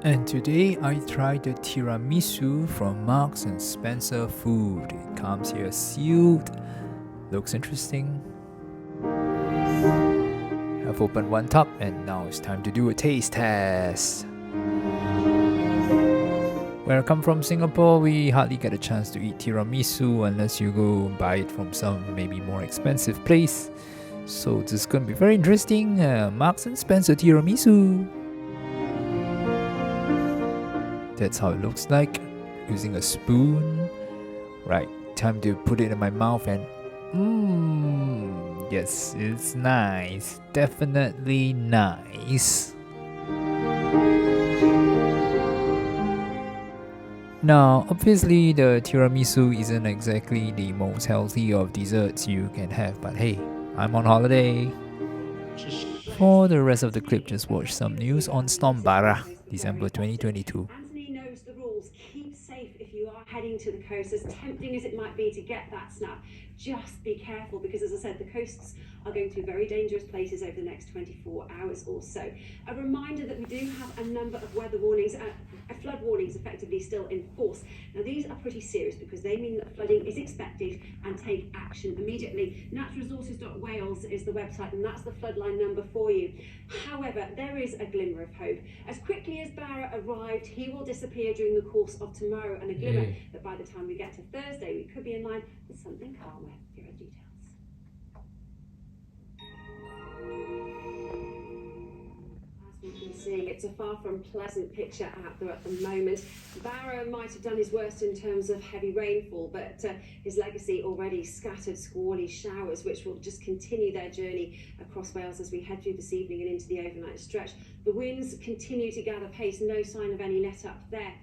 And today I tried the tiramisu from Marks and Spencer Food. It comes here sealed. Looks interesting. I've opened one top and now it's time to do a taste test. Where I come from, Singapore, we hardly get a chance to eat tiramisu unless you go buy it from some maybe more expensive place. So this is going to be very interesting. Marks and Spencer tiramisu. That's how it looks like, using a spoon. Right, time to put it in my mouth and yes, it's nice. Definitely nice. Now, obviously the tiramisu isn't exactly the most healthy of desserts you can have, but hey, I'm on holiday. For the rest of the clip, just watch some news on Storm Barra, December 2022. Knows the rules. Keep safe if you are heading to the coast, as tempting as it might be to get that snap. Just be careful, because as I said, the coasts are going to be very dangerous places over the next 24 hours or so. A reminder that we do have a number of weather warnings, flood warnings effectively still in force. Now these are pretty serious because they mean that flooding is expected, and take action immediately. Naturalresources.wales is the website, and that's the floodline number for you. However, there is a glimmer of hope. As quickly as Barra arrived, he will disappear during the course of tomorrow, and a glimmer that by the time we get to Thursday, we could be in line with something calmer. Here are details. As we can see, it's a far from pleasant picture out there at the moment. Barra might have done his worst in terms of heavy rainfall, but his legacy already scattered squally showers, which will just continue their journey across Wales as we head through this evening and into the overnight stretch. The winds continue to gather pace, no sign of any let up there.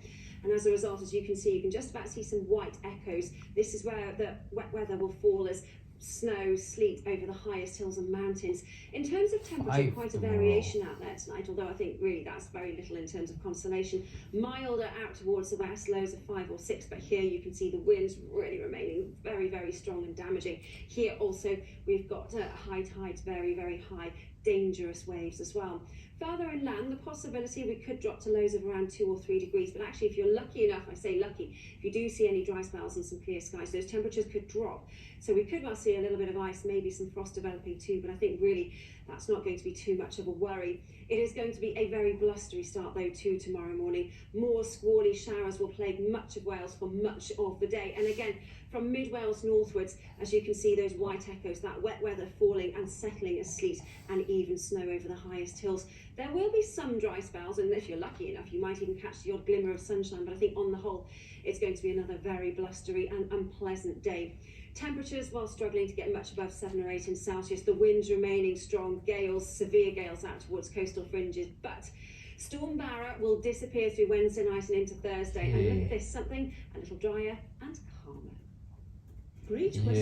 And as a result, as you can see, you can just about see some white echoes. This is where the wet weather will fall as snow, sleet over the highest hills and mountains. In terms of temperature, quite a variation out there tonight, although I think really that's very little in terms of consolation. Milder out towards the west, lows of 5 or 6, but here you can see the winds really remaining very, very strong and damaging. Here also we've got high tides, very, very high, dangerous waves as well. Further inland, the possibility we could drop to lows of around 2 or 3 degrees, but actually if you're lucky enough, I say lucky, if you do see any dry spells and some clear skies, those temperatures could drop. So we could well see a little bit of ice, maybe some frost developing too, but I think really that's not going to be too much of a worry. It is going to be a very blustery start though too tomorrow morning. More squally showers will plague much of Wales for much of the day, and again from mid Wales northwards, as you can see those white echoes, that wet weather falling and settling as sleet and even snow over the highest hills. There will be some dry spells, and if you're lucky enough you might even catch the odd glimmer of sunshine, but I think on the whole it's going to be another very blustery and unpleasant day. Temperatures, while struggling to get much above 7 or 8 in Celsius, the winds remaining strong, gales, severe gales out towards coastal fringes, but Storm Barra will disappear through Wednesday night and into Thursday, and look at this, something a little drier and calmer. Bridge was